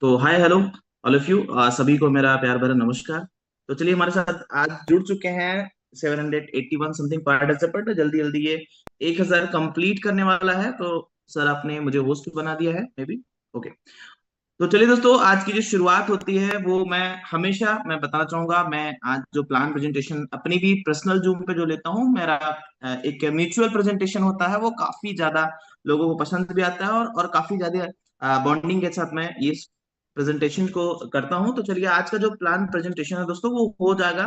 तो hi hello all of you, सभी को मेरा प्यार भरा नमस्कार। तो चलिए, हमारे साथ आज जुड़ चुके हैं 781 समथिंग पार्टिसिपेंट। जल्दी जल्दी ये 1000 कंप्लीट करने वाला है। तो सर आपने मुझे होस्ट बना दिया है मे बी। ओके। तो चलिए दोस्तों, आज की जो शुरुआत होती है वो मैं बताना चाहूंगा। मैं आज जो प्लान प्रेजेंटेशन अपनी भी पर्सनल जूम पे जो लेता हूँ, मेरा एक म्यूचुअल प्रेजेंटेशन होता है। वो काफी ज्यादा लोगों को पसंद भी आता है और काफी ज्यादा बॉन्डिंग के साथ मैं ये प्रेजेंटेशन को करता हूँ। तो चलिए, आज का जो प्लान प्रेजेंटेशन है दोस्तों, वो हो जाएगा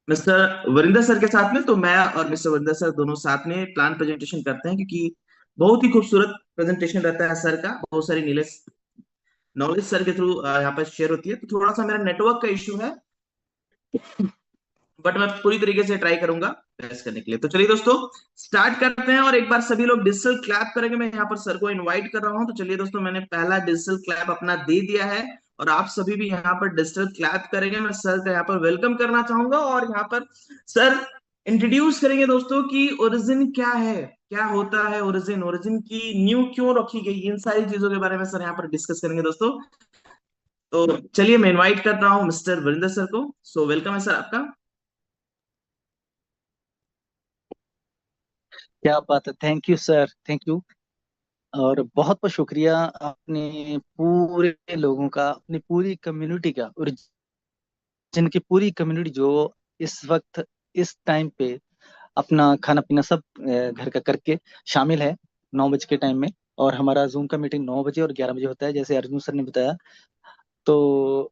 मिस्टर वरिंदर सर के साथ में। तो मैं और मिस्टर वरिंदर सर दोनों साथ में प्लान प्रेजेंटेशन करते हैं, क्योंकि बहुत ही खूबसूरत प्रेजेंटेशन रहता है सर का। बहुत सारी नॉलेज नॉलेज सर के थ्रू यहाँ पर शेयर होती है। तो थोड़ा सा मेरा नेटवर्क का इश्यू है, बट मैं पूरी तरीके से ट्राई करूंगा बेस्ट करने के लिए। तो चलिए दोस्तों, स्टार्ट करते हैं। और एक बार सभी लोग डिजिटल क्लैप करेंगे। मैं यहाँ पर सर को इनवाइट कर रहा हूँ। तो चलिए दोस्तों, मैंने पहला डिजिटल क्लैप अपना दे दिया है और आप सभी भी यहाँ पर डिजिटल क्लैप करेंगे। मैं सर का यहाँ पर वेलकम करना चाहूंगा और यहाँ पर सर इंट्रोड्यूस करेंगे दोस्तों कि ओरिजिन क्या है, क्या होता है ओरिजिन, ओरिजिन की न्यू क्यों रखी गई, इन सारी चीजों के बारे में सर यहाँ पर डिस्कस करेंगे दोस्तों। तो चलिए, मैं इनवाइट कर रहा हूँ मिस्टर वरिंदर सर को। सो वेलकम है सर आपका। क्या बात है। Thank you sir, thank you. और बहुत बहुत शुक्रिया अपने पूरे लोगों का, अपनी पूरी कम्युनिटी का, और जिनकी पूरी कम्युनिटी जो इस वक्त इस टाइम पे अपना खाना पीना सब घर का करके शामिल है 9 बजे के टाइम में। और हमारा जूम का मीटिंग 9 बजे और 11 बजे होता है, जैसे अर्जुन सर ने बताया। तो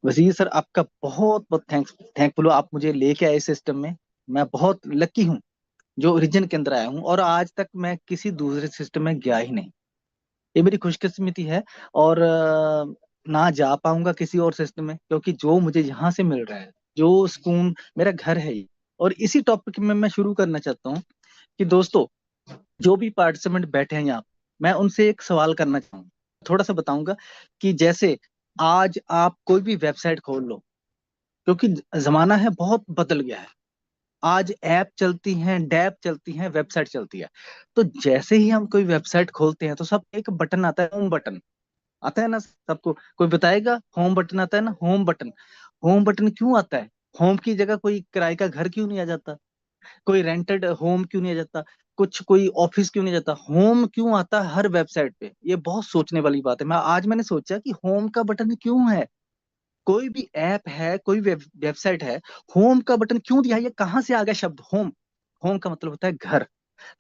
वजीर सर, आपका बहुत बहुत थैंकफुल हो, आप मुझे लेके आए सिस्टम में। मैं बहुत लकी हूँ जो ओरिजिन के अंदर आया हूँ, और आज तक मैं किसी दूसरे सिस्टम में गया ही नहीं। ये मेरी खुशकिस्मती है। और ना जा पाऊंगा किसी और सिस्टम में, क्योंकि जो मुझे यहाँ से मिल रहा है, जो सुकून, मेरा घर है ये। और इसी टॉपिक में मैं शुरू करना चाहता हूँ कि दोस्तों, जो भी पार्टिसिपेंट बैठे हैं यहाँ, मैं उनसे एक सवाल करना चाहूंगा। थोड़ा सा बताऊंगा कि जैसे आज आप कोई भी वेबसाइट खोल लो, क्योंकि जमाना है बहुत बदल गया है। आज ऐप चलती हैं, डैप चलती हैं, वेबसाइट चलती है। तो जैसे ही हम कोई वेबसाइट खोलते हैं तो सब एक बटन आता है, होम बटन आता है ना सबको। कोई बताएगा? होम बटन आता है ना, होम बटन। होम बटन क्यों आता है? होम की जगह कोई किराए का घर क्यों नहीं आ जाता? कोई रेंटेड होम क्यों नहीं आ जाता? कुछ कोई ऑफिस क्यों नहीं जाता? होम क्यों आता है हर वेबसाइट पे? ये बहुत सोचने वाली बात है। मैंने सोचा कि होम का बटन क्यों है। कोई भी ऐप है, कोई वेबसाइट है, होम का बटन क्यों दिया है? ये कहाँ से आ गया शब्द होम? होम का मतलब होता है घर।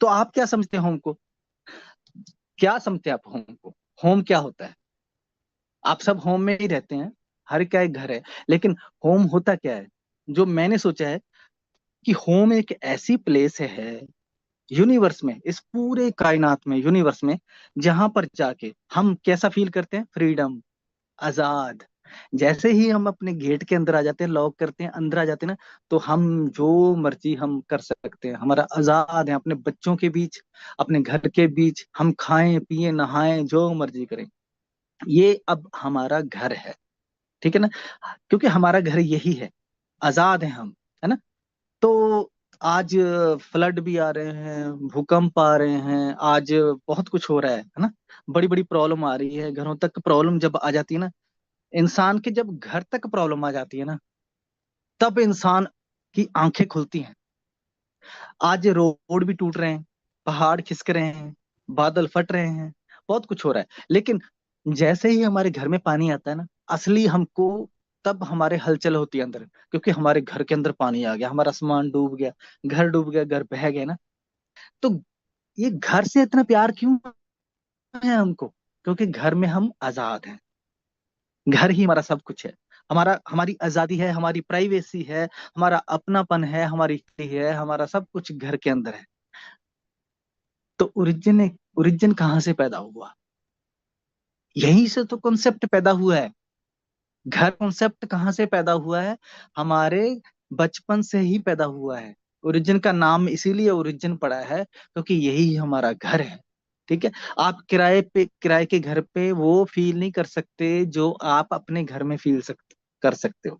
तो आप क्या समझते हैं होम को? क्या समझते हैं आप होम को? होम क्या होता है? आप सब होम में ही रहते हैं, हर क्या एक घर है, लेकिन होम होता क्या है? जो मैंने सोचा है कि होम एक ऐसी प्लेस है यूनिवर्स में, इस पूरे कायनात में, यूनिवर्स में, जहां पर जाके हम कैसा फील करते हैं? फ्रीडम, आजाद। जैसे ही हम अपने गेट के अंदर आ जाते हैं, लॉक करते हैं, अंदर आ जाते हैं ना, तो हम जो मर्जी हम कर सकते हैं। हमारा आजाद है, अपने बच्चों के बीच, अपने घर के बीच हम खाएं पिए नहाएं जो मर्जी करें। ये अब हमारा घर है, ठीक है ना? क्योंकि हमारा घर यही है, आजाद है हम, है ना? तो आज फ्लड भी आ रहे हैं, भूकंप आ रहे हैं, आज बहुत कुछ हो रहा है ना? बड़ी बड़ी प्रॉब्लम आ रही है, घरों तक प्रॉब्लम जब आ जाती है ना, इंसान के जब घर तक प्रॉब्लम आ जाती है ना, तब इंसान की आंखें खुलती हैं। आज रोड भी टूट रहे हैं, पहाड़ खिसक रहे हैं, बादल फट रहे हैं, बहुत कुछ हो रहा है। लेकिन जैसे ही हमारे घर में पानी आता है ना, असली हमको, तब हमारे हलचल होती है अंदर, क्योंकि हमारे घर के अंदर पानी आ गया, हमारा सामान डूब गया, घर डूब गया, घर बह गया ना। तो ये घर से इतना प्यार क्यों है हमको? क्योंकि घर में हम आजाद हैं। घर ही हमारा सब कुछ है। हमारी आजादी है, हमारी प्राइवेसी है, हमारा अपनापन है, हमारी है, हमारा सब कुछ घर के अंदर है। तो ओरिजिन कहाँ से पैदा हुआ? यहीं से तो कॉन्सेप्ट पैदा हुआ है। घर कॉन्सेप्ट कहाँ से पैदा हुआ है? हमारे बचपन से ही पैदा हुआ है। ओरिजिन का नाम इसीलिए ओरिजिन पड़ा है क्योंकि यही हमारा घर है, ठीक है? आप किराए के घर पे वो फील नहीं कर सकते जो आप अपने घर में कर सकते हो।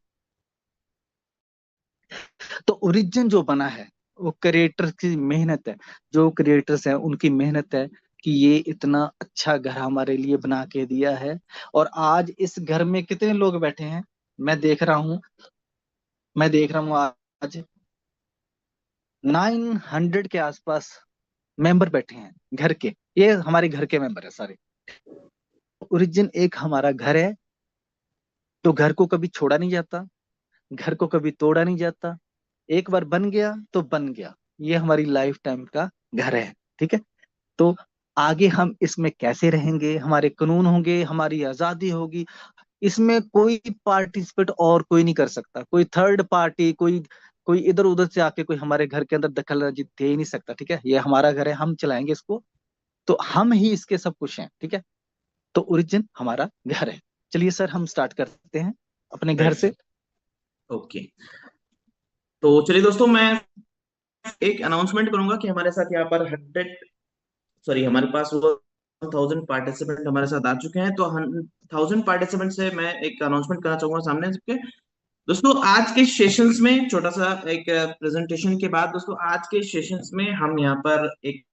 तो ओरिजिन जो बना है वो क्रिएटर की मेहनत है। जो क्रिएटर्स हैं उनकी मेहनत है कि ये इतना अच्छा घर हमारे लिए बना के दिया है। और आज इस घर में कितने लोग बैठे हैं, मैं देख रहा हूँ, मैं देख रहा हूँ आज 900 के आसपास मेंबर बैठे हैं घर के। ये हमारे घर के मेंबर है सारे। ओरिजिन एक हमारा घर है, तो घर को कभी छोड़ा नहीं जाता, घर को कभी तोड़ा नहीं जाता। एक बार बन गया तो बन गया। ये हमारी लाइफ टाइम का घर है। ठीक है। तो आगे हम इसमें कैसे रहेंगे, हमारे कानून होंगे, हमारी आजादी होगी, इसमें कोई पार्टिसिपेट और कोई नहीं कर सकता। कोई थर्ड पार्टी, कोई कोई इधर उधर से आके कोई हमारे घर के अंदर दखल अंदाजी दे ही नहीं सकता। ठीक है, ये हमारा घर है, हम चलाएंगे इसको। तो हम ही इसके सब कुछ हैं। ठीक है। तो ओरिजिन हमारा घर है। चलिए सर, हम स्टार्ट करते हैं अपने घर से। राइट। ओके, तो चलिए दोस्तों, मैं एक अनाउंसमेंट करूंगा कि हमारे साथ यहाँ पर हमारे पास वो 1000 पार्टिसिपेंट हमारे साथ आ चुके हैं। तो 1000 पार्टिसिपेंट से मैं एक अनाउंसमेंट करना चाहूंगा सामने सबके। दोस्तों, आज के सेशंस में छोटा सा एक प्रेजेंटेशन के बाद दोस्तों, आज के सेशंस में हम यहाँ पर एक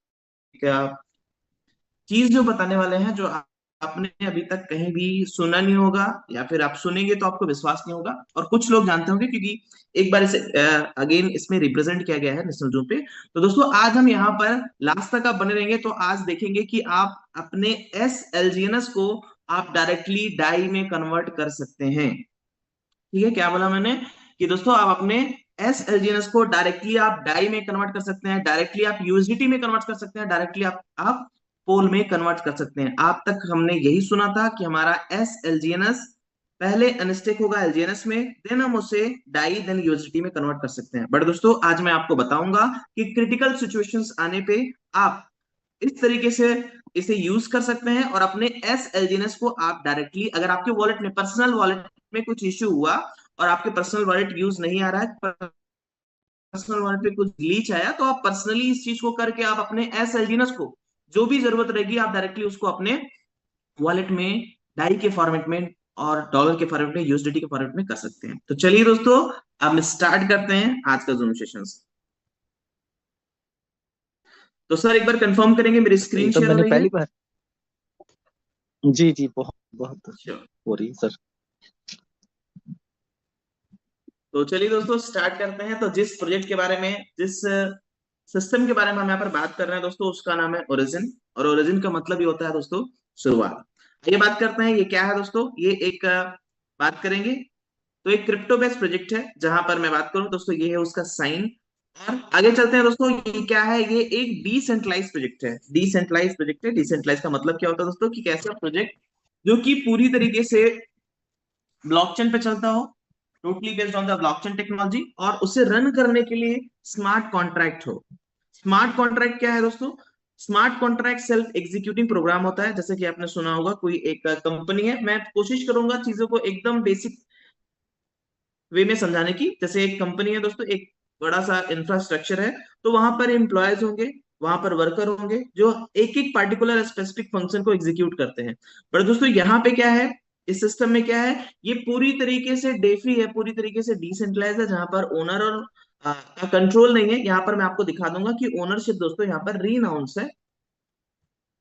चीज जो बताने वाले हैं, जो आपने अभी तक कहीं भी सुना नहीं होगा, या फिर आप सुनेंगे तो आपको विश्वास नहीं होगा, और कुछ लोग जानते होंगे क्योंकि एक बार इसे अगेन इसमें रिप्रेजेंट किया गया है नेशनल जू पे। तो दोस्तों, आज हम यहाँ पर लास्ट तक आप बने रहेंगे तो आज देखेंगे कि आप अपने SLGNS को आप डायरेक्टली डाई में कन्वर्ट कर सकते हैं। ठीक है, क्या बोला मैंने? कि दोस्तों, आप अपने SLGNS को डायरेक्टली आप डाई में कन्वर्ट कर सकते हैं, डायरेक्टली आप USDT में कन्वर्ट कर सकते हैं, डायरेक्टली आप पोल में कन्वर्ट कर सकते हैं। आप तक हमने यही सुना था कि हमारा SLGNS पहले अनस्टेक होगा LGNS में, देन हम उसे डाई देन USDT में कन्वर्ट कर सकते हैं। बट दोस्तों, आज मैं आपको बताऊंगा कि क्रिटिकल सिचुएशंस आने पे आप इस तरीके से इसे यूज कर सकते हैं, और अपने SLGNS को आप डायरेक्टली, अगर आपके वॉलेट में, पर्सनल वॉलेट में कुछ इश्यू हुआ और आपके पर्सनल वॉलेट यूज नहीं आ रहा है, पर्सनल वॉलेट पे कुछ ग्लिच आया, तो आप पर्सनली इस चीज को करके आप अपने SLGNS को जो भी जरूरत रहेगी आप डायरेक्टली उसको अपने वॉलेट में डाई के फॉर्मेट में और डॉलर के फॉर्मेट में, USDT के फॉर्मेट में कर सकते हैं। तो चलिए दोस्तों, अब स्टार्ट करते हैं आज का जूम सेशन। तो सर, एक बार कंफर्म करेंगे मेरी ये स्क्रीन तो शेयर हो मैंने रही है? पहली बार। जी जी, बहुत बहुत Sure. हो रही है सर। तो चलिए दोस्तों, स्टार्ट करते हैं। तो जिस प्रोजेक्ट के बारे में, जिस सिस्टम के बारे में हम यहाँ पर बात कर रहे हैं दोस्तों, उसका नाम है ओरिजिन। और ओरिजिन का मतलब ही होता है दोस्तों शुरुआत। ये बात करते हैं, ये क्या है दोस्तों, ये एक बात करेंगे। तो एक क्रिप्टो बेस्ड प्रोजेक्ट है, जहां पर मैं बात करूं दोस्तों, ये है उसका साइन। और आगे चलते हैं दोस्तों, ये क्या है? ये एक डिसेंट्रलाइज प्रोजेक्ट है। डिसेंट्रलाइज प्रोजेक्ट है। डिसेंट्रलाइज का मतलब क्या होता है दोस्तों, कि कैसा प्रोजेक्ट जो कि पूरी तरीके से ब्लॉकचेन पे चलता हो, totally based on the blockchain technology, और उसे रन करने के लिए स्मार्ट कॉन्ट्रैक्ट हो। स्मार्ट कॉन्ट्रैक्ट क्या है दोस्तों? Smart contract self executing program होता है। जैसे कि आपने सुना होगा, कोई एक कंपनी है, मैं कोशिश करूंगा चीजों को एकदम बेसिक वे में समझाने की। जैसे एक कंपनी है दोस्तों, एक बड़ा सा इंफ्रास्ट्रक्चर है, तो वहां पर एम्प्लॉयज होंगे, वहां पर वर्कर होंगे, जो एक एक पार्टिकुलर स्पेसिफिक फंक्शन को एग्जीक्यूट करते हैं। पर दोस्तों, यहाँ पे क्या है, इस सिस्टम में क्या है, ये पूरी तरीके से डेफी है, पूरी तरीके से डिसेंट्रलाइज है, जहां पर ओनर और का कंट्रोल नहीं है। यहाँ पर मैं आपको दिखा दूंगा कि ओनरशिप दोस्तों यहाँ पर रीनाउंस है,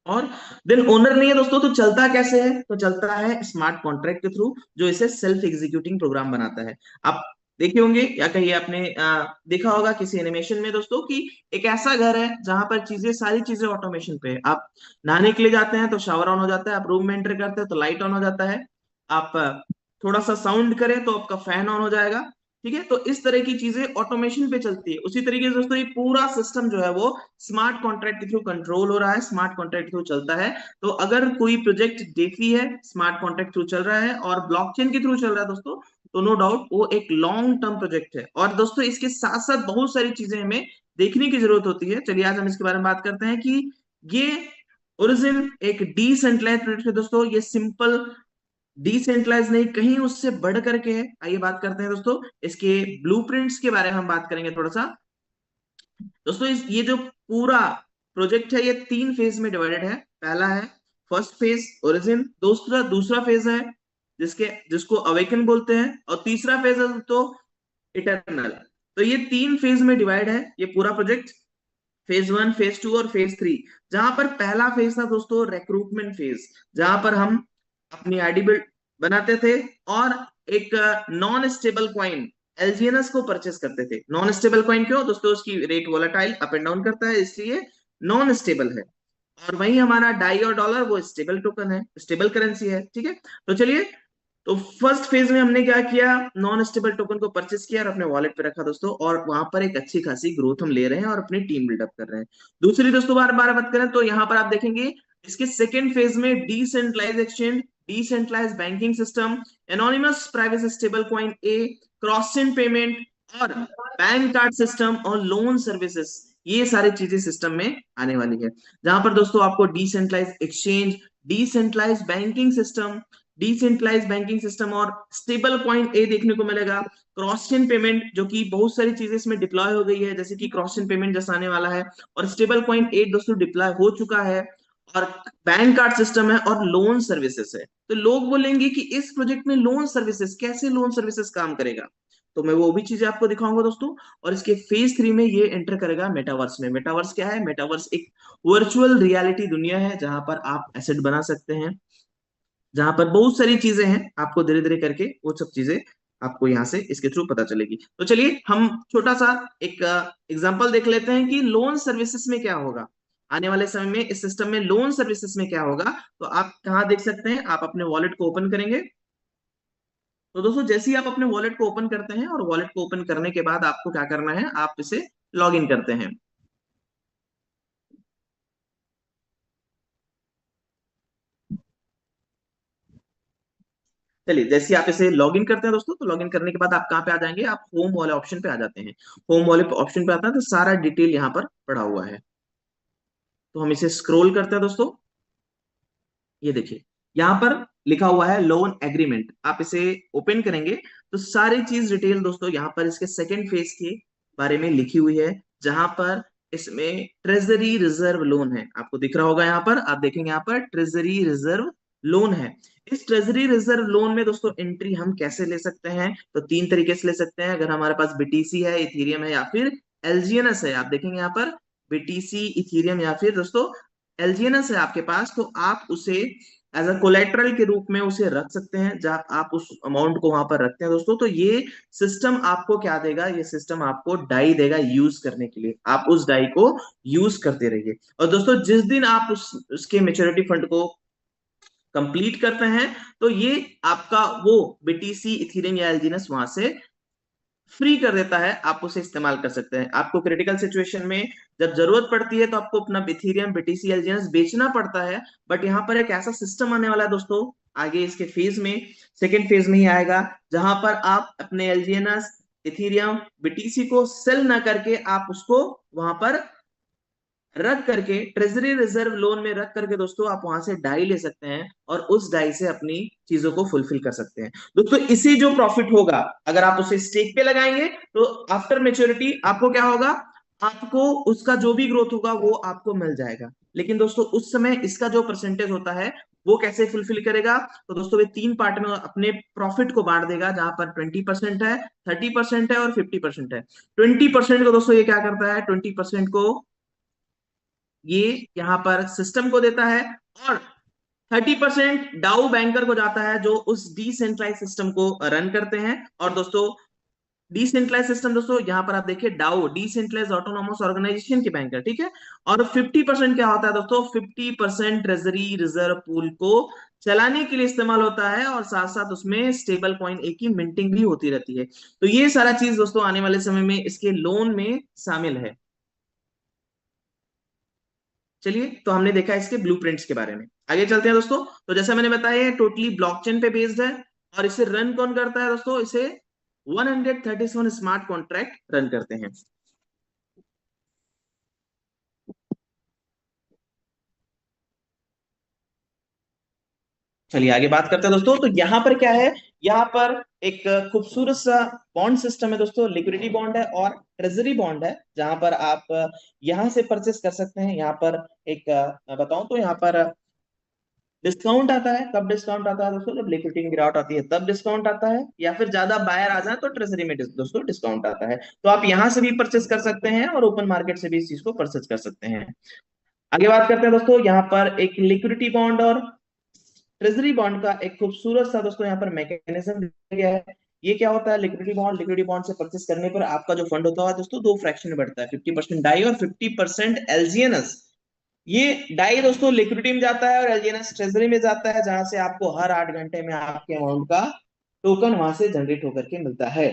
और देन ओनर नहीं है दोस्तों। तो चलता कैसे है? तो चलता है स्मार्ट कॉन्ट्रैक्ट के थ्रू, जो इसे सेल्फ एग्जीक्यूटिंग प्रोग्राम बनाता है। आप देखे होंगे या कहीं आपने देखा होगा किसी एनिमेशन में दोस्तों, कि एक ऐसा घर है जहां पर चीजें, सारी चीजें ऑटोमेशन पे है। आप नहाने के लिए जाते हैं तो शावर ऑन हो जाता है, आप रूम में एंटर करते हैं तो लाइट ऑन हो जाता है, आप थोड़ा सा साउंड करें तो आपका फैन ऑन हो जाएगा। ठीक है, तो इस तरह की चीजें ऑटोमेशन पे चलती है। उसी तरीके से दोस्तों, ये पूरा सिस्टम जो है वो स्मार्ट कॉन्ट्रैक्ट के थ्रू कंट्रोल हो रहा है, स्मार्ट कॉन्ट्रैक्ट के थ्रू चलता है। तो अगर कोई प्रोजेक्ट डेफी है, स्मार्ट कॉन्ट्रैक्ट थ्रू चल रहा है और ब्लॉकचेन के थ्रू चल रहा है दोस्तों, तो नो डाउट वो एक लॉन्ग टर्म प्रोजेक्ट है। और दोस्तों, इसके साथ साथ बहुत सारी चीजें हमें देखने की जरूरत होती है। चलिए आज हम इसके बारे में बात करते हैं कि ये ओरिजिन एक डिसेंट्रलाइज्ड प्रोजेक्ट है दोस्तों। ये सिंपल डिसेंट्रलाइज नहीं, कहीं उससे बढ़ करके है। आइए बात करते हैं दोस्तों, इसके ब्लूप्रिंट्स के बारे में हम बात करेंगे थोड़ा सा। दोस्तों, ये जो पूरा प्रोजेक्ट है, ये 3 फेज में डिवाइडेड है। पहला है फर्स्ट फेज ओरिजिन, दूसरा दूसरा फेज है जिसको अवेकन बोलते हैं, और तीसरा फेज है तो इटर्नल। तो ये 3 फेज में डिवाइड है ये पूरा प्रोजेक्ट। फेज 1, फेज 2 और फेज 3। जहां पर पहला फेज था दोस्तों रिक्रूटमेंट फेज, जहां पर हम अपनी आईडी बिल्ड बनाते थे और एक नॉन स्टेबल कॉइन एलजीएनएस को परचेस करते थे। नॉन स्टेबल कॉइन क्यों दोस्तों? उसकी rate volatile up and down करता है, इसलिए नॉन स्टेबल है। और वही हमारा डाई और डॉलर वो स्टेबल टोकन है, स्टेबल करेंसी है, ठीक है। तो चलिए, तो फर्स्ट फेज में हमने क्या किया, नॉन स्टेबल टोकन को परचेस किया और अपने वॉलेट पे रखा दोस्तों, और वहां पर एक अच्छी खासी ग्रोथ हम ले रहे हैं और अपनी टीम बिल्डअप कर रहे हैं। दूसरी दोस्तों बार बार बात करें तो यहाँ पर आप देखेंगे इसके सेकेंड फेज में decentralize exchange, decentralize banking system, anonymous private stable coin ए, क्रॉस चेन पेमेंट और पैन कार्ड सिस्टम और लोन सर्विसेज, ये सारी चीजें सिस्टम में आने वाली है। जहां पर दोस्तों आपको decentralize exchange, decentralize banking system, decentralize banking system और स्टेबल कॉइन ए देखने को मिलेगा। क्रॉस चेन पेमेंट, जो कि बहुत सारी चीजें इसमें डिप्लॉय हो गई है, जैसे कि क्रॉस चेन पेमेंट जैसा आने वाला है, और स्टेबल कॉइन ए दोस्तों डिप्लॉय हो चुका है, और पैन कार्ड सिस्टम है और लोन सर्विसेज है। तो लोग बोलेंगे कि इस प्रोजेक्ट में लोन सर्विसेज, कैसे लोन सर्विसेज काम करेगा? तो मैं वो भी चीजें आपको दिखाऊंगा दोस्तों। और इसके फेज 3 में ये एंटर करेगा मेटावर्स में। मेटावर्स क्या है? मेटावर्स एक वर्चुअल रियलिटी दुनिया है जहां पर आप एसेट बना सकते हैं, जहां पर बहुत सारी चीजें हैं, आपको धीरे धीरे करके वो सब चीजें आपको यहाँ से इसके थ्रू पता चलेगी। तो चलिए हम छोटा सा एक एग्जांपल देख लेते हैं कि लोन सर्विसेज में क्या होगा आने वाले समय में। इस सिस्टम में लोन सर्विसेज में क्या होगा, तो आप कहाँ देख सकते हैं, आप अपने वॉलेट को ओपन करेंगे। तो दोस्तों जैसे ही आप अपने वॉलेट को ओपन करते हैं, और वॉलेट को ओपन करने के बाद आपको क्या करना है, आप इसे लॉग इन करते हैं। चलिए, जैसे आप इसे लॉग इन करते हैं दोस्तों, तो लॉग इन करने के बाद आप कहाँ पे आ जाएंगे, आप होम वाले ऑप्शन पे आ जाते हैं। होम वाले ऑप्शन पे आता है तो सारा डिटेल यहाँ पर पड़ा हुआ है। तो हम इसे स्क्रॉल करते हैं दोस्तों। ये देखिए, यहाँ पर लिखा हुआ है लोन एग्रीमेंट। आप इसे ओपन करेंगे तो सारी चीज डिटेल दोस्तों यहाँ पर इसके सेकेंड फेज के बारे में लिखी हुई है, जहां पर इसमें ट्रेजरी रिजर्व लोन है। आपको दिख रहा होगा यहाँ पर, आप देखेंगे यहाँ पर ट्रेजरी रिजर्व लोन है। इस ट्रेजरी रिजर्व लोन में दोस्तों एंट्री हम कैसे ले सकते हैं, तो तीन तरीके से ले सकते हैं। अगर हमारे पास बीटीसी है, इथीरियम है, या फिर एलजीएनएस है। आप देखेंगे यहाँ पर बीटीसी, इथीरियम या फिर दोस्तों एलजीएनएस है आपके पास, तो आप उसे एज अ कोलेट्रल के रूप में उसे रख सकते हैं, जब आप उस अमाउंट को वहां पर रखते हैं दोस्तों। तो ये सिस्टम आपको क्या देगा, ये सिस्टम आपको डाई देगा यूज करने के लिए। आप उस डाई को यूज करते रहिए, और दोस्तों जिस दिन आप उसके मेच्योरिटी फंड को कंप्लीट करते हैं, तो ये आपका वो बीटीसी, इथेरियम या एलजीएनएस वहां से फ्री कर देता है, आप उसे इस्तेमाल कर सकते हैं। आपको क्रिटिकल सिचुएशन में जब जरूरत पड़ती है तो आपको अपना इथेरियम, बीटीसी, एलजीएनएस बेचना पड़ता है। बट यहाँ पर एक ऐसा सिस्टम आने वाला है दोस्तों, आगे इसके फेज में, सेकेंड फेज में ही आएगा, जहां पर आप अपने एलजीएनएस, इथेरियम, बीटीसी को सेल ना करके आप उसको वहां पर रख करके, ट्रेजरी रिजर्व लोन में रख करके दोस्तों आप वहां से डाई ले सकते हैं, और उस डाई से अपनी चीजों को फुलफिल कर सकते हैं दोस्तों। इसी जो प्रॉफिट होगा, अगर आप उसे स्टेक पे लगाएंगे तो आफ्टर मेच्योरिटी आपको क्या होगा, आपको उसका जो भी ग्रोथ होगा वो आपको मिल जाएगा। लेकिन दोस्तों उस समय इसका जो परसेंटेज होता है वो कैसे फुलफिल करेगा, तो दोस्तों ये तीन पार्ट में अपने प्रॉफिट को बांट देगा, जहां पर 20% है, 30% है और 50% है। 20% को दोस्तों ये क्या करता है, 20% को ये यहाँ पर सिस्टम को देता है, और 30% डाउ बैंकर को जाता है, जो उस डिसेंट्रलाइज सिस्टम को रन करते हैं। और दोस्तों डिसेंट्रलाइज सिस्टम दोस्तों यहाँ पर आप देखिए, डाउ डिसेंट्रलाइज ऑटोनोमस ऑर्गेनाइजेशन के बैंकर, ठीक है। और 50% क्या होता है दोस्तों, 50% ट्रेजरी रिजर्व पूल को चलाने के लिए इस्तेमाल होता है, और साथ साथ उसमें स्टेबल कॉइन एक की मिंटिंग भी होती रहती है। तो ये सारा चीज दोस्तों आने वाले समय में इसके लोन में शामिल है। चलिए, तो हमने देखा इसके ब्लूप्रिंट्स के बारे में। आगे चलते हैं दोस्तों। तो जैसा मैंने बताया ये टोटली ब्लॉकचेन पे बेस्ड है, और इसे रन कौन करता है दोस्तों, इसे 137 स्मार्ट कॉन्ट्रैक्ट रन करते हैं। चलिए आगे बात करते हैं दोस्तों। तो यहाँ पर क्या है, यहाँ पर एक खूबसूरत सा बॉन्ड सिस्टम है दोस्तों। लिक्विडिटी बॉन्ड है और ट्रेजरी बॉन्ड है, जहां पर आप यहाँ से परचेस कर सकते हैं। यहाँ पर एक मैं बताऊं तो यहाँ पर डिस्काउंट आता है, कब डिस्काउंट आता है दोस्तों? जब लिक्विडिटी में गिरावट आती है तब डिस्काउंट आता है, या फिर ज्यादा बायर आ जाए तो ट्रेजरी में दोस्तों डिस्काउंट आता है। तो आप यहां से भी परचेस कर सकते हैं और ओपन मार्केट से भी इस चीज को परचेस कर सकते हैं। आगे बात करते हैं दोस्तों, यहाँ पर एक लिक्विडिटी बॉन्ड और ट्रेजरी बॉन्ड का एक खूबसूरत सा दोस्तों यहाँ पर मैकेनिज्म दिया गया है। ये क्या होता है? लिक्विडिटी बॉन्ड से परचेस करने पर आपका जो फंड होता है दोस्तों, दो फ्रैक्शन में बढ़ता है, 50% डाई और 50% एलजीएनएस। ये डाई दोस्तों लिक्विडिटी में जाता है और एलजीएनएस ट्रेजरी में जाता है, जहां से आपको हर 8 घंटे में आपके अमाउंट का टोकन वहां से जनरेट होकर के मिलता है।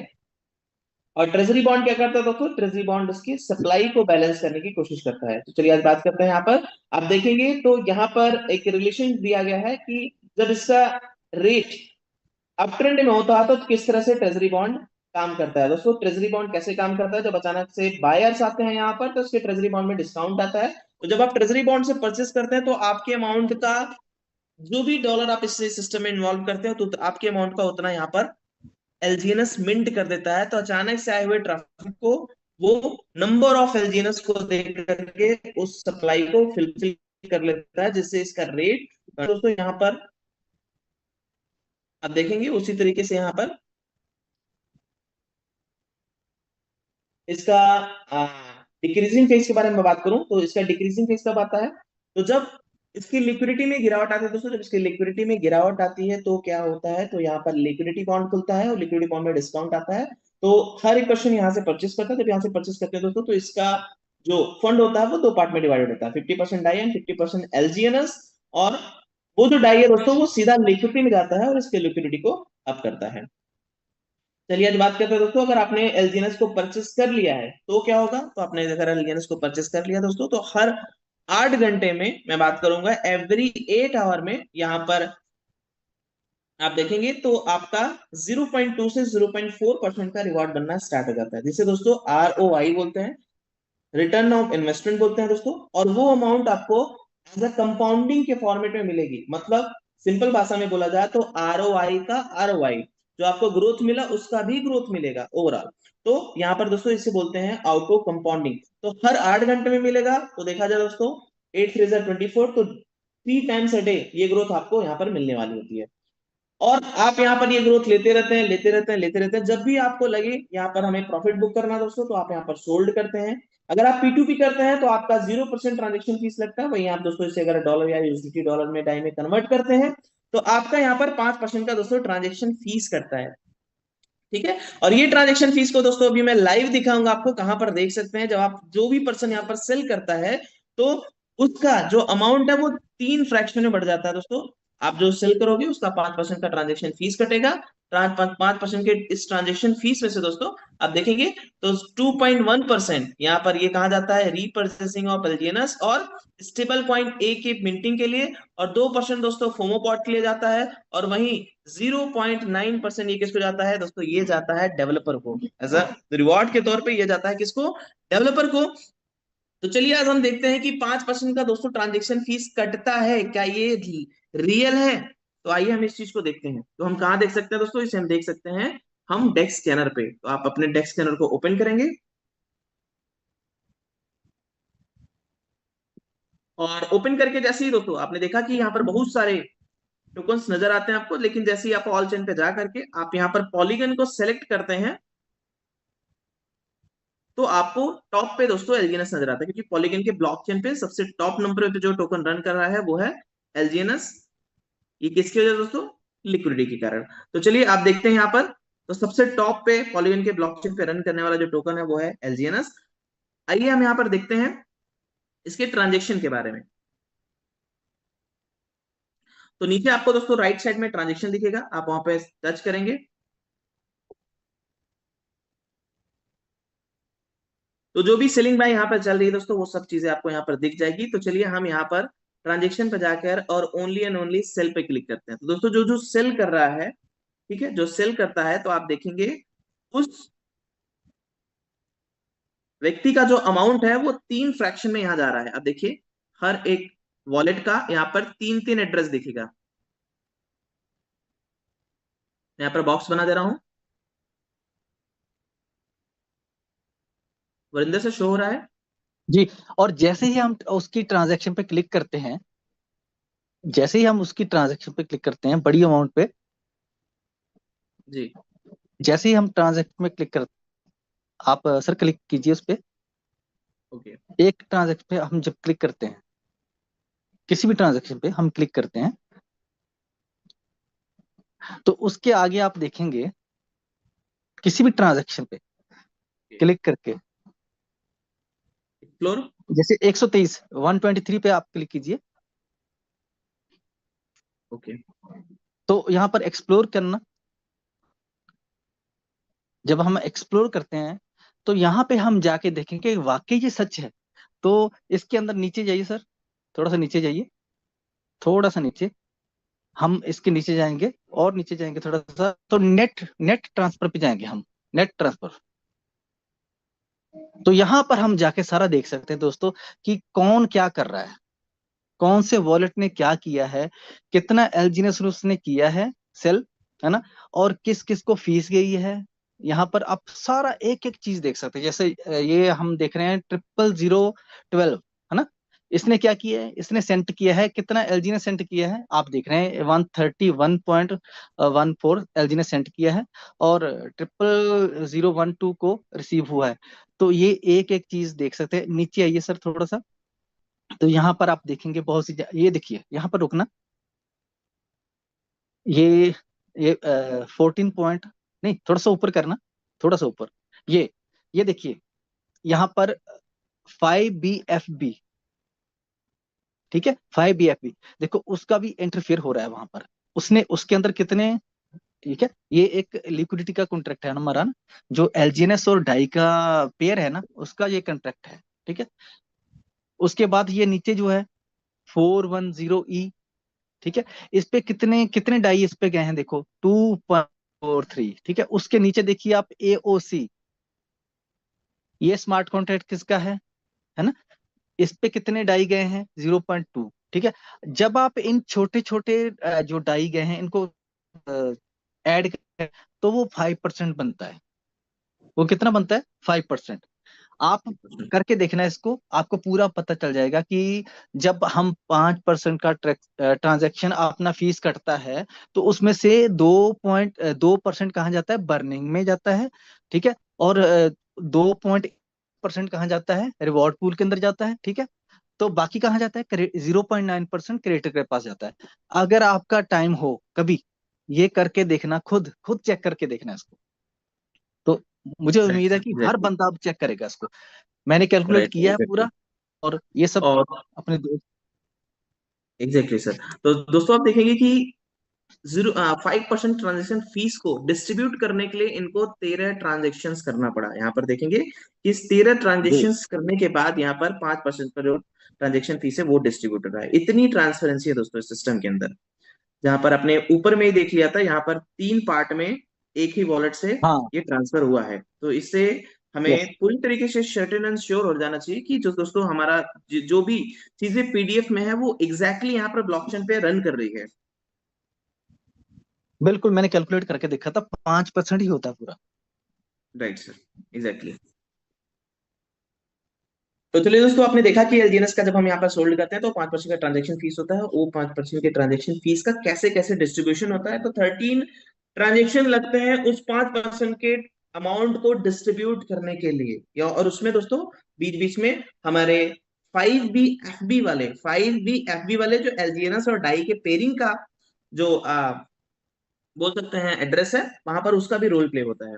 और ट्रेजरी बॉन्ड क्या करता है दोस्तों? ट्रेजरी बॉन्ड उसकी सप्लाई को बैलेंस करने की कोशिश करता है। तो चलिए आज बात करते हैं यहाँ पर। आप देखेंगे तो यहाँ पर एक रिलेशन दिया गया है कि जब इसका रेट अप ट्रेंड में होता है तो किस तरह से ट्रेजरी बॉन्ड काम करता है दोस्तों। ट्रेजरी बॉन्ड कैसे काम करता है? जब अचानक से बायर्स आते हैं यहाँ पर तो उसके ट्रेजरी बॉन्ड में डिस्काउंट आता है। तो जब आप ट्रेजरी बॉन्ड से परचेस करते हैं तो आपके अमाउंट का जो भी डॉलर आप इस सिस्टम में इन्वॉल्व करते हो तो आपके अमाउंट का उतना यहाँ पर एलजीएनएस मिंट कर देता है। तो अचानक से आए हुए ट्रैफिक को वो नंबर ऑफ एलजीएनएस को देख करके उस सप्लाई को फिलफिल कर लेता है, जिससे इसका रेट दोस्तों यहाँ पर आप देखेंगे उसी तरीके से यहाँ पर इसका डिक्रीजिंग फेज के बारे में बात करूं तो इसका डिक्रीजिंग फेज कब आता है? तो जब इसकी लिक्विडिटी में गिरावट आती है दोस्तों। जब इसकी लिक्विडिटी में गिरावट आती है तो क्या होता है? तो यहाँ पर लिक्विडिटी बॉन्ड खुलता है और लिक्विडिटी बॉन्ड में डिस्काउंट आता है। तो हर एक पर्सन यहाँ से परचेस करता है। जब यहाँ से परचेस करते हैं दोस्तों तो इसका जो फंड होता है वो दो पार्ट में डिवाइडेड होता है, 50% डाई एंड 50% एलजीएनएस। और वो जो डाई है दोस्तों वो सीधा लिक्विडिटी में जाता है और इसके लिक्विडिटी को अप करता है। चलिए आज बात करते हैं दोस्तों, अगर आपने एलजीएनएस को परचेस कर लिया है तो क्या होगा? तो आपने अगर एलजीएनएस को परचेस कर लिया दोस्तों तो हर 8 घंटे में मैं बात करूंगा, एवरी 8 आवर में यहाँ पर आप देखेंगे तो आपका 0.2 से 0.4% का रिवॉर्ड बनना स्टार्ट हो जाता है, जिसे दोस्तों ROI बोलते हैं, रिटर्न ऑफ इन्वेस्टमेंट बोलते हैं दोस्तों। और वो अमाउंट आपको एज अ कंपाउंडिंग के फॉर्मेट में मिलेगी। मतलब सिंपल भाषा में बोला जाए तो ROI का ROI, जो आपको ग्रोथ मिला उसका भी ग्रोथ मिलेगा ओवरऑल। तो यहाँ पर दोस्तों इसे बोलते हैं ऑटो कंपाउंडिंग। तो हर 8 घंटे में मिलेगा। तो देखा जाए दोस्तों 8 3 24, तो 3 टाइम्स अ डे ये ग्रोथ आपको यहाँ पर मिलने वाली होती है। और आप यहाँ पर ये ग्रोथ लेते रहते हैं, लेते रहते हैं, लेते रहते हैं। जब भी आपको लगे यहाँ पर हमें प्रॉफिट बुक करना है दोस्तों तो आप यहाँ पर सोल्ड करते हैं। अगर आप P2P करते हैं तो आपका 0% ट्रांजेक्शन फीस लगता है। वहीं आप दोस्तों इसे अगर डॉलर या यूएसडीटी डॉलर में डाई में कन्वर्ट करते हैं तो आपका यहाँ पर 5% का दोस्तों ट्रांजेक्शन फीस करता है। ठीक है। और ये ट्रांजेक्शन फीस को दोस्तों अभी मैं लाइव दिखाऊंगा आपको, कहां पर देख सकते हैं। जब आप जो भी पर्सन यहाँ पर सेल करता है तो उसका जो अमाउंट है वो 3 फ्रैक्शन में बढ़ जाता है दोस्तों। आप जो सेल करोगे उसका 5% का ट्रांजेक्शन फीस कटेगा। 5% के इस ट्रांजेक्शन फीस में से दोस्तों आप देखेंगे तो 2.1% यहाँ पर ये कहा जाता है रीपर्चेसिंग ऑफ एलजीएनएस और स्टेबल पॉइंट ए के मिंटिंग के लिए। और 2% दोस्तों फोमो पॉट के लिए जाता है। और वहीं 0.9% ये किसको जाता है दोस्तों? ये जाता है डेवलपर को, एज अ रिवॉर्ड के तौर पे ये जाता है किसको? डेवलपर को। तो चलिए आज हम देखते हैं कि 5% का दोस्तों ट्रांजेक्शन फीस कटता है, क्या ये रियल है? तो आइए हम इस चीज को देखते हैं। तो हम कहाँ देख सकते हैं दोस्तों? इसे हम देख सकते हैं हम डेस्क स्कैनर पे। तो आप अपने डेस्क स्कैनर को ओपन करेंगे और ओपन करके जैसे ही दोस्तों आपने देखा कि यहाँ पर बहुत सारे टोकन्स नजर आते हैं आपको, लेकिन जैसे ही आप ऑल चेन पे जा करके आप यहाँ पर पॉलीगन को सेलेक्ट करते हैं तो आपको टॉप पे दोस्तों एलजीएनएस नजर आता है, क्योंकि पॉलीगन के ब्लॉकचेन पे सबसे टॉप नंबर पे जो टोकन रन कर रहा है वो है एलजीएनएस। ये किसकी वजह से दोस्तों? लिक्विडिटी के कारण। तो चलिए आप देखते हैं यहाँ पर, तो सबसे टॉप पे पॉलीगन के ब्लॉकचेन पे रन करने वाला जो टोकन है वो है एलजीएनएस। आइए हम यहाँ पर देखते हैं इसके ट्रांजेक्शन के बारे में। तो नीचे आपको दोस्तों राइट साइड में ट्रांजेक्शन दिखेगा, आप वहां पे टच करेंगे तो जो भी सेलिंग बाय यहाँ पर चल रही है दोस्तों वो सब चीजें आपको यहाँ पर दिख जाएगी। तो चलिए हम यहाँ पर ट्रांजेक्शन पर जाकर और ओनली एंड ओनली सेल पे क्लिक करते हैं। तो दोस्तों जो जो सेल कर रहा है, ठीक है, जो सेल करता है तो आप देखेंगे उस व्यक्ति का जो अमाउंट है वो 3 फ्रैक्शन में यहाँ जा रहा है। अब देखिए हर एक वॉलेट का यहाँ पर 3 3 एड्रेस दिखेगा। मैं यहाँ पर बॉक्स बना दे रहा हूँ, वरिंदर से शो हो रहा है। जी। और जैसे ही हम उसकी ट्रांजैक्शन पे क्लिक करते हैं जैसे ही हम उसकी ट्रांजेक्शन पे क्लिक करते हैं, बड़ी अमाउंट पे, जी। जैसे ही हम ट्रांजेक्शन में क्लिक करते हैं, आप सर क्लिक कीजिए उस पे। ओके। एक ट्रांजेक्शन पे हम जब क्लिक करते हैं, किसी भी ट्रांजेक्शन पे हम क्लिक करते हैं, तो उसके आगे आप देखेंगे, किसी भी ट्रांजेक्शन पे क्लिक करके, एक्सप्लोर। जैसे 123, 123 पे आप क्लिक कीजिए। ओके। तो यहाँ पर एक्सप्लोर करना, जब हम एक्सप्लोर करते हैं, तो यहाँ पे हम जाके देखेंगे कि वाकई ये सच है। तो इसके अंदर नीचे जाइए सर, थोड़ा सा नीचे जाइए, थोड़ा सा नीचे, हम इसके नीचे जाएंगे और नीचे जाएंगे थोड़ा सा, तो नेट नेट ट्रांसफर पे जाएंगे हम, नेट ट्रांसफर। तो यहाँ पर हम जाके सारा देख सकते हैं दोस्तों, कि कौन क्या कर रहा है, कौन से वॉलेट ने क्या किया है, कितना एलजीनेस उसने किया है सेल, है ना, और किस किस को फीस गई है। यहाँ पर आप सारा एक एक चीज देख सकते हैं। जैसे ये हम देख रहे हैं 00012, है ना, इसने क्या किया है, इसने सेंट किया है, कितना एलजी ने सेंट किया है, आप देख रहे हैं 131.14 एलजी ने सेंट किया है, और 00012 को रिसीव हुआ है। तो ये एक एक चीज देख सकते हैं। नीचे आइए सर थोड़ा सा, तो यहाँ पर आप देखेंगे बहुत सी ये देखिए, यहाँ पर रुकना, ये ये 14 पॉइंट, नहीं थोड़ा सा ऊपर करना, थोड़ा सा ऊपर, ये देखिए, यहाँ पर 5BFB, ठीक है, 5BFB, देखो उसका भी इंटरफेयर हो रहा है वहां पर। उसने उसके अंदर कितने, ठीक है, ये एक लिक्विडिटी का कॉन्ट्रैक्ट है हमारा ना, जो एलजीएनएस और डाई का पेयर है ना, उसका ये कॉन्ट्रैक्ट है, ठीक है। उसके बाद ये नीचे जो है 410E, ठीक है, इस पे कितने कितने डाई इस पे गए हैं, देखो 2.43, ठीक है। उसके नीचे देखिए आप AOC, ये स्मार्ट कॉन्ट्रैक्ट किसका है ना, इस पे कितने डाई गए हैं, 0.2, ठीक है। जब आप इन छोटे छोटे जो डाई गए हैं इनको ऐड करें, तो वो 5% बनता है। वो कितना बनता है, 5%। आप करके देखना इसको, आपको पूरा पता चल जाएगा कि जब हम 5% का ट्रांजैक्शन अपना फीस कटता है, तो उसमें से 2.2% कहाँ जाता है, बर्निंग में जाता है, ठीक है। और 2% कहाँ जाता है, रिवॉर्ड पूल के अंदर जाता है, ठीक है। तो बाकी कहाँ जाता है, 0.9% क्रिएटर के पास जाता है। अगर आपका टाइम हो कभी, ये करके देखना, खुद खुद चेक करके देखना इसको। तो मुझे राइट उम्मीद है सर, कि हर एग्जैक्टली। बंदा अब चेक करेगा इसको। मैंने कैलकुलेट राइट किया है एग्जैक्टली। पूरा, और ये सब और अपने दोस्त। एग्जैक्टली सर, तो दोस्तों आप देखेंगे कि 5% ट्रांजेक्शन फीस को डिस्ट्रीब्यूट करने के लिए इनको 13 ट्रांजेक्शन करना पड़ा। यहाँ पर देखेंगे कि इस 13 ट्रांजेक्शन करने के बाद यहाँ पर 5% का जो ट्रांजेक्शन फीस है वो डिस्ट्रीब्यूट हो रहा है। इतनी ट्रांसपेरेंसी है दोस्तों इस सिस्टम के अंदर। जहां पर अपने ऊपर में ही देख लिया था, यहाँ पर 3 पार्ट में एक ही वॉलेट से हाँ, ये ट्रांसफर हुआ है। तो इससे यस, हमें पूरी तरीके से सर्टेन एंड श्योर हो जाना चाहिए कि जो दोस्तों हमारा जो भी चीजें पीडीएफ में है वो एग्जैक्टली यहाँ पर ब्लॉकचेन पे रन कर रही है। बिल्कुल मैंने कैलकुलेट करके देखा था, 5% ही होता है पूरा। Right sir, exactly. तो चलिए दोस्तों, आपने देखा कि एलजीएनएस का जब हम यहाँ पर सोल्ड करते हैं तो 5% का ट्रांजेक्शन फीस होता है। वो 5% के ट्रांजेक्शन फीस का कैसे कैसे डिस्ट्रीब्यूशन होता है, तो 13 ट्रांजेक्शन लगते हैं उस 5% के अमाउंट को डिस्ट्रीब्यूट करने के लिए। या और उसमें दोस्तों बीच बीच में हमारे 5बी एफ बी वाले जो एलजीएनएस और डाई के पेयरिंग का जो बोल सकते हैं एड्रेस है, वहां पर उसका भी रोल प्ले होता है।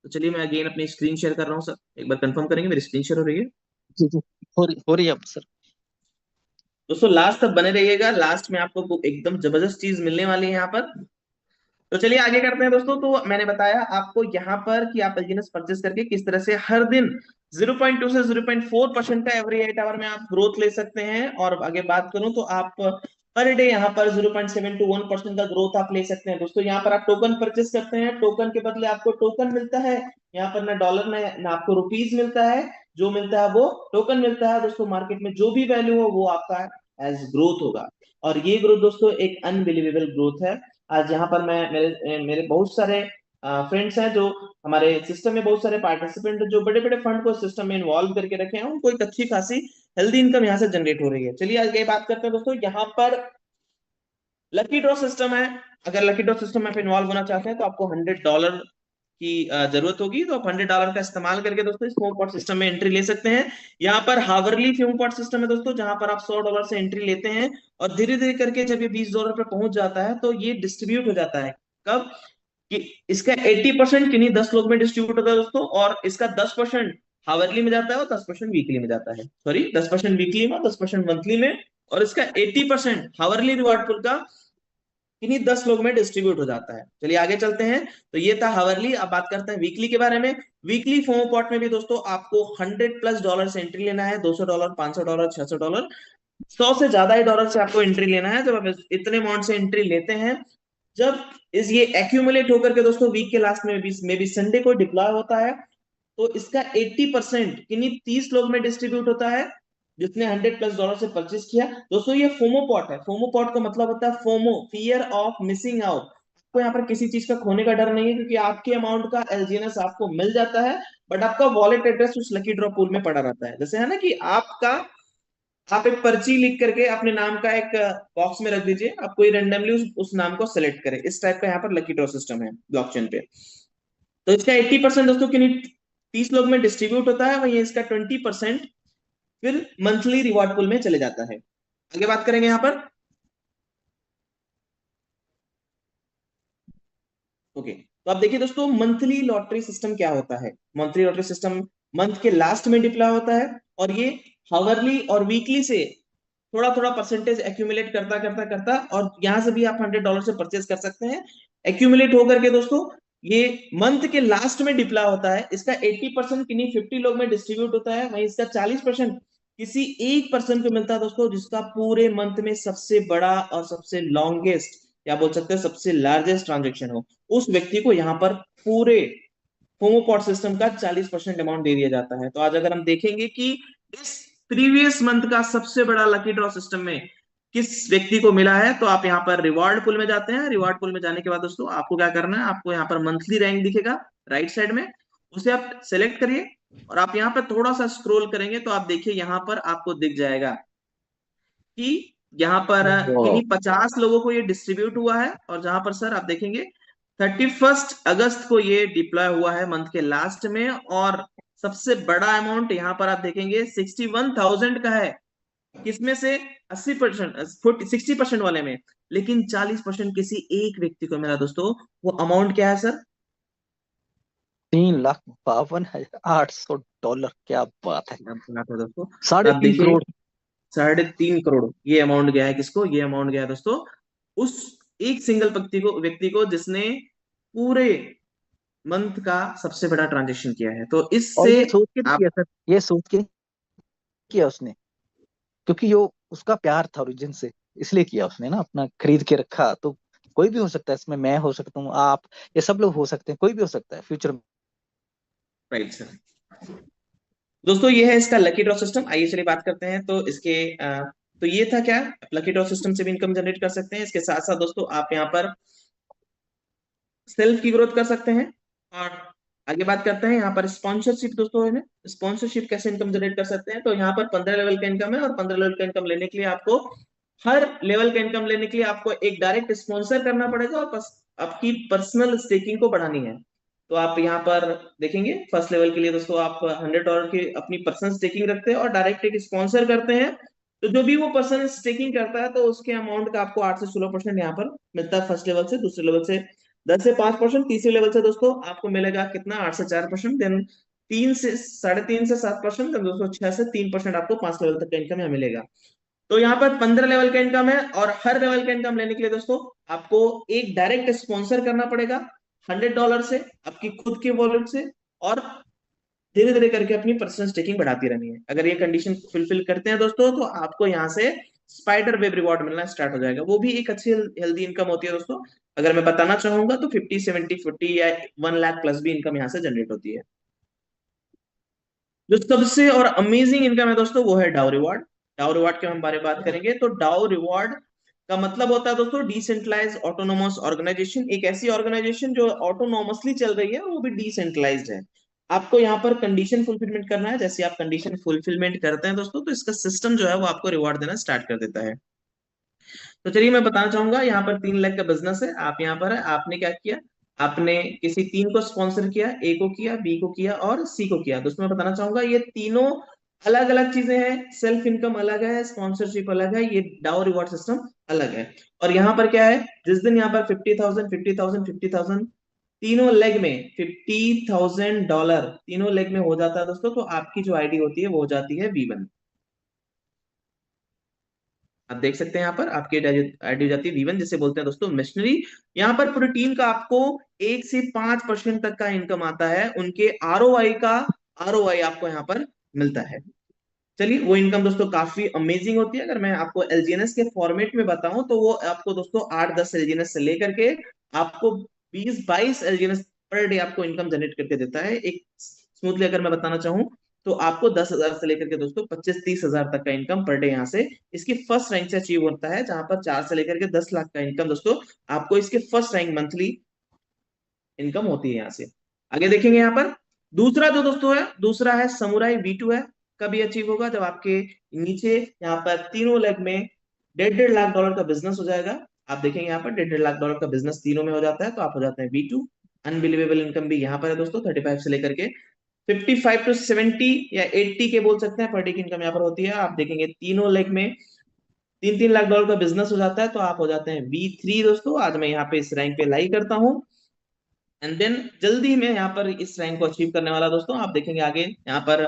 तो चलिए मैं अगेन अपनी स्क्रीन शेयर कर रहा हूँ सर, एक बार कंफर्म करेंगे मेरी स्क्रीन शेयर हो रही है। जी जी, हो रही है अब सर। दोस्तों लास्ट तक बने रहिएगा, लास्ट में आपको एकदम जबरदस्त चीज मिलने वाली है यहाँ पर। तो चलिए आगे करते हैं दोस्तों। तो मैंने बताया आपको यहाँ पर कि आप एलजीएनएस परचेस करके किस तरह से हर दिन 0.2 से 0.4% का एवरी 8 आवर में आप ग्रोथ ले सकते हैं। और आगे बात करूं तो आप पर डे यहाँ पर 0.7 to 1% का ग्रोथ आप ले सकते हैं। दोस्तों यहाँ पर आप टोकन परचेस करते हैं, टोकन के बदले आपको टोकन मिलता है। यहाँ पर ना डॉलर ना आपको रुपीज मिलता है, जो मिलता है वो टोकन मिलता है। दोस्तों मार्केट में जो भी वैल्यू हो वो आपका एज ग्रोथ होगा। और ये ग्रोथ दोस्तों एक अनबिलीवेबल ग्रोथ है। आज यहाँ पर मैं मेरे मेरे बहुत सारे फ्रेंड्स हैं जो हमारे सिस्टम में, बहुत सारे पार्टिसिपेंट जो बड़े बड़े फंड को सिस्टम में इन्वॉल्व करके रखे हैं, उनको एक अच्छी खासी हेल्दी इनकम यहाँ से जनरेट हो रही है। चलिए आगे बात करते हैं दोस्तों। यहाँ पर लकी ड्रॉ सिस्टम है। अगर लकी ड्रॉ सिस्टम में आप इन्वॉल्व होना चाहते हैं तो आपको $100 की जरूरत होगी। तो आप $100 का इस्तेमाल करके दोस्तों इस फ्यूम पॉट सिस्टम में एंट्री ले सकते हैं। यहाँ पर हावरली फ्यूम पॉट सिस्टम है दोस्तों, जहां पर आप $100 से एंट्री लेते हैं और धीरे धीरे करके जब ये $20 पे पहुंच जाता है तो ये डिस्ट्रीब्यूट हो जाता है। कब कि इसका 80% किन्हीं 10 लोग में डिस्ट्रीब्यूट होता है दोस्तों, और इसका 10% हावरली में जाता है और 10% वीकली में जाता है। सॉरी, 10% वीकली में, 10% मंथली में, और इसका 80% हावरली रिवार्ड पूल का किन्हीं 10 लोग में डिस्ट्रीब्यूट हो जाता है। चलिए आगे चलते हैं। तो ये था हावरली। अब बात करते हैं वीकली के बारे में। वीकली फोमो पॉट में भी दोस्तों आपको $100+ से एंट्री लेना है। $200, $500, $600, 100 से ज्यादा ही डॉलर से आपको एंट्री लेना है। जब आप इतने अमाउंट से एंट्री लेते हैं, जब इस ये एक्यूमुलेट होकर के दोस्तों वीक के लास्ट में भी संडे को डिप्लॉय होता है, तो इसका 80% किन्हीं 30 लोग में डिस्ट्रीब्यूट होता है जिसने $100+ से परचेस किया। दोस्तों ये फोमो पॉट है। फोमो पॉट का मतलब होता है FOMO, fear of missing out. आपको यहाँ पर किसी चीज का खोने का डर नहीं है, क्योंकि आपके अमाउंट का एलजीएनएस आपको मिल जाता है, बट आपका वॉलेट एड्रेस उस लकी ड्रॉ पूल में पड़ा रहता है। जैसे है ना कि आप एक पर्ची लिख करके अपने नाम का एक बॉक्स में रख दीजिए, आप कोई रेंडमली उस नाम को सेलेक्ट करे। इस टाइप का यहाँ पर लकी ड्रॉ सिस्टम है ब्लॉकचेन पे। तो इसका 80% दोस्तों किन्हीं 30 लोग में डिस्ट्रीब्यूट होता है, वहीं इसका 20% फिर मंथली रिवॉर्ड पूल में चले जाता है। आगे बात करेंगे यहाँ पर। ओके, तो आप देखिए दोस्तों, मंथली लॉटरी सिस्टम क्या होता है। मंथली लॉटरी सिस्टम मंथ के लास्ट में डिप्लॉय होता है, और ये हावरली और वीकली से थोड़ा थोड़ा परसेंटेज एक्यूमुलेट करता करता करता, और यहां से भी आप $100 से परचेज कर सकते हैं। एक्यूमुलेट होकर के दोस्तों ये मंथ के लास्ट में डिप्लॉय होता है। इसका 80% किन्हीं 50 लोग में डिस्ट्रीब्यूट होता है, वहीं इसका 40% किसी एक पर्सन को मिलता है दोस्तों, जिसका पूरे मंथ में सबसे बड़ा और सबसे लॉन्गेस्ट, या बोल सकते हैं सबसे लार्जेस्ट ट्रांजेक्शन हो, उस व्यक्ति को यहाँ पर पूरे होमोपॉड सिस्टम का 40% अमाउंट दे दिया जाता है। तो आज अगर हम देखेंगे कि इस प्रीवियस मंथ का सबसे बड़ा लकी ड्रॉ सिस्टम में किस व्यक्ति को मिला है, तो आप यहाँ पर रिवॉर्ड पुल में जाते हैं। रिवॉर्ड पुल में जाने के बाद दोस्तों आपको क्या करना है, आपको यहाँ पर मंथली रैंक दिखेगा राइट साइड में, उसे आप सेलेक्ट करिए और आप यहाँ पर थोड़ा सा स्क्रोल करेंगे तो आप देखिए यहाँ पर आपको दिख जाएगा कि यहाँ पर वो किन्हीं 50 लोगों को ये डिस्ट्रीब्यूट हुआ है। और जहां पर सर आप देखेंगे 31 अगस्त को ये डिप्लॉय हुआ है मंथ के लास्ट में, और सबसे बड़ा अमाउंट यहाँ पर आप देखेंगे 61,000 का है। किसमें से? 80%, 60% वाले में। लेकिन 40% किसी एक व्यक्ति को मिला दोस्तों। वो अमाउंट क्या है सर? 3,52,800 डॉलर, क्या बात है। क्या बात है दोस्तों। तो साढ़े आप तीन देखिए करोड़ 3.5 करोड़ ये अमाउंट गया है। किसको ये अमाउंट गया है दोस्तों? उस एक सिंगल व्यक्ति को जिसने पूरे मंथ का सबसे बड़ा ट्रांजेक्शन किया है। तो और इससे ये सोच के आप किया सर, ये सोच के किया उसने, क्योंकि यो उसका प्यार था ओरिजिन से, इसलिए किया उसने ना, अपना खरीद के रखा। तो कोई भी हो सकता है इसमें, मैं हो सकता हूँ, आप, ये सब लोग हो सकते हैं, कोई भी हो सकता है फ्यूचर में। Right sir. दोस्तों ये है इसका लकी ड्रॉ सिस्टम। आइए चलिए बात करते हैं। तो इसके तो ये था क्या, लकी ड्रॉ सिस्टम से भी इनकम जनरेट कर सकते हैं। इसके साथ साथ दोस्तों आप यहाँ पर सेल्फ की ग्रोथ कर सकते हैं। और आगे बात करते हैं यहाँ पर स्पॉन्सरशिप दोस्तों है ना। स्पॉन्सरशिप कैसे इनकम जनरेट कर सकते हैं, तो यहाँ पर 15 लेवल का इनकम है, और 15 लेवल का इनकम लेने के लिए आपको, हर लेवल का इनकम लेने के लिए आपको एक डायरेक्ट स्पॉन्सर करना पड़ेगा, और आपकी पर्सनल स्टेकिंग को बढ़ानी है। तो आप यहाँ पर देखेंगे फर्स्ट लेवल के लिए दोस्तों आप $100 की अपनी पर्सनल स्टेकिंग रखते हैं और डायरेक्ट एक स्पॉन्सर करते हैं। तो जो भी वो पर्सन स्टेकिंग करता है, तो उसके अमाउंट का आपको 8 से 16% यहाँ पर मिलता है फर्स्ट लेवल से। दूसरे लेवल से 10 से 5%। तीसरे लेवल से दोस्तों आपको मिलेगा कितना, 8 से 4%। देन 3 से 3.5 से 7%। देन दोस्तों 6 से 3% आपको 5 लेवल तक का इनकम यहाँ मिलेगा। तो यहाँ पर 15 लेवल का इनकम है, और हर लेवल का इनकम लेने के लिए दोस्तों आपको एक डायरेक्ट स्पॉन्सर करना पड़ेगा $100 से आपकी खुद के वॉलेट से, और धीरे धीरे करके अपनी पर्सनल स्टेकिंग बढ़ाती रहनी है। अगर ये कंडीशन फुलफिल करते हैं दोस्तों, तो आपको यहाँ से स्पाइडर वेब रिवॉर्ड मिलना स्टार्ट हो जाएगा। वो भी एक अच्छी हेल्दी इनकम होती है दोस्तों। अगर मैं बताना चाहूंगा तो 50, 70, 40 या 1 लाख प्लस भी इनकम यहाँ से जनरेट होती है। जो सबसे और अमेजिंग इनकम है दोस्तों, वो है डाउ रिवॉर्ड। डाउ रिवॉर्ड के हम बारे में बात करेंगे। तो डाउ रिवॉर्ड का मतलब होता है दोस्तों डिसेंट्रलाइज ऑटोनोमस ऑर्गेनाइजेशन, एक ऐसी ऑर्गेनाइजेशन जो ऑटोनोमसली चल रही है, वो भी डिसेंट्रलाइज्ड है। आपको यहाँ पर कंडीशन फुलफिलमेंट करना है, जैसे आप कंडीशन फुलफिलमेंट करते हैं दोस्तों, तो इसका सिस्टम जो है वो आपको रिवॉर्ड देना स्टार्ट कर देता है। तो चलिए मैं बताना चाहूंगा, यहाँ पर 3 लाख का बिजनेस है, आप यहाँ पर है, आपने क्या किया, आपने किसी तीन को स्पॉन्सर किया, ए को किया, बी को किया और सी को किया। तो उसमें बताना चाहूंगा ये तीनों अलग अलग चीजें हैं, सेल्फ इनकम अलग है, स्पॉन्सरशिप अलग है, ये डाउ रिवॉर्ड सिस्टम अलग है। और यहाँ पर क्या है, जिस दिन यहाँ पर 50,000 50,000 50,000 तीनों लेग में $50,000 तीनों लेग में हो जाता है दोस्तों, तो आपकी जो आईडी होती है वो हो जाती है V1। आप देख सकते हैं यहाँ पर आपकी आईडी हो जाती है V1, जिसे बोलते हैं दोस्तों मिशनरी। यहाँ पर पूरी टीम का आपको 1 से 5% तक का इनकम आता है, उनके आरओआई का आरओआई आपको यहाँ पर मिलता है। चलिए वो इनकम दोस्तों काफी अमेजिंग होती है। अगर मैं आपको एलजीएनएस के फॉर्मेट में बताऊं, तो वो आपको दोस्तों 8-10 एलजीएनएस से लेकर के आपको 20-22 एलजीएनएस पर डे आपको इनकम जनरेट करके देता है। एक स्मूथली अगर मैं बताना चाहूँ, तो आपको 10,000 से लेकर के दोस्तों 25-30 हजार तक का इनकम पर डे यहाँ से इसकी फर्स्ट रैंक से अचीव होता है, जहां पर 4 से लेकर के 10 लाख का इनकम दोस्तों आपको इसके फर्स्ट रैंक मंथली इनकम होती है यहाँ से। आगे देखेंगे यहाँ पर दूसरा जो दोस्तों है, दूसरा है समुराई V2 है। कभी अचीव होगा, जब आपके नीचे यहाँ पर तीनों लेग में 1.5 लाख डॉलर का बिजनेस हो जाएगा। आप देखेंगे यहाँ पर 1.5 लाख डॉलर का बिजनेस तीनों में हो जाता है, तो आप हो जाते हैं V2। अनबिलीवेबल इनकम भी यहाँ पर है दोस्तों, 35 से लेकर के 55 to 70 या 80 के बोल सकते हैं पर डे की इनकम यहाँ पर होती है। आप देखेंगे तीनों लेग में 3-3 लाख डॉलर का बिजनेस हो जाता है, तो आप हो जाते हैं V3 दोस्तों। आज मैं यहाँ पे इस रैंक पे लाई करता हूँ, एंड देन जल्दी में यहाँ पर इस रैंक को अचीव करने वाला दोस्तों। आप देखेंगे आगे यहाँ पर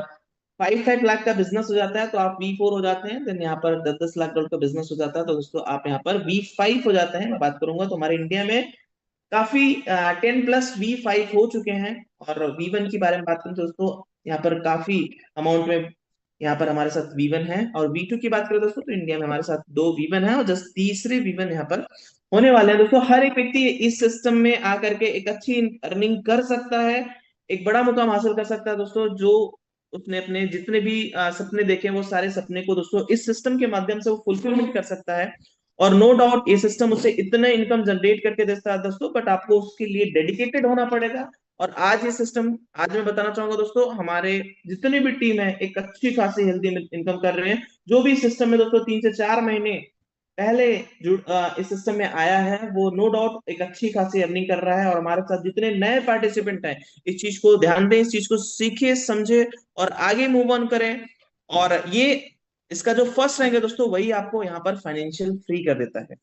5-5 लाख का बिजनेस हो जाता है, तो आप V4 हो जाते हैं। देन यहाँ पर 10-10 लाख डॉलर का बिजनेस हो जाता है, तो दोस्तों आप यहाँ पर V5 हो जाते हैं। मैं बात करूंगा तो हमारे इंडिया में काफी 10+ V5 हो चुके हैं। और V1 के बारे में बात करें तो दोस्तों यहाँ पर काफी अमाउंट में यहाँ पर हमारे साथ V1 है। और V2 की बात करें दोस्तों, तो इंडिया में हमारे साथ 2 V1 है, और जस्ट तीसरे V1 यहाँ पर होने वाले हैं दोस्तों। हर एक व्यक्ति इस सिस्टम में आकर के एक अच्छी अर्निंग कर सकता है, एक बड़ा मुकाम हासिल कर सकता है दोस्तों। जो उसने अपने जितने भी सपने देखे हैं, वो सारे सपने को दोस्तों इस सिस्टम के माध्यम से वो फुलफिलमेंट कर सकता है। और नो डाउट ये सिस्टम उसे इतना इनकम जनरेट करके देता है दोस्तों, बट आपको उसके लिए डेडिकेटेड होना पड़ेगा। और आज ये सिस्टम, आज मैं बताना चाहूंगा दोस्तों, हमारे जितनी भी टीम है एक अच्छी खासी हेल्दी इनकम कर रहे हैं। जो भी सिस्टम में दोस्तों 3 से 4 महीने पहले इस सिस्टम में आया है, वो नो डाउट एक अच्छी खासी अर्निंग कर रहा है। और हमारे साथ जितने नए पार्टिसिपेंट हैं, इस चीज को ध्यान दें, इस चीज को सीखे समझे और आगे मूव ऑन करें। और ये इसका जो फर्स्ट रैंक है दोस्तों, वही आपको यहाँ पर फाइनेंशियल फ्री कर देता है।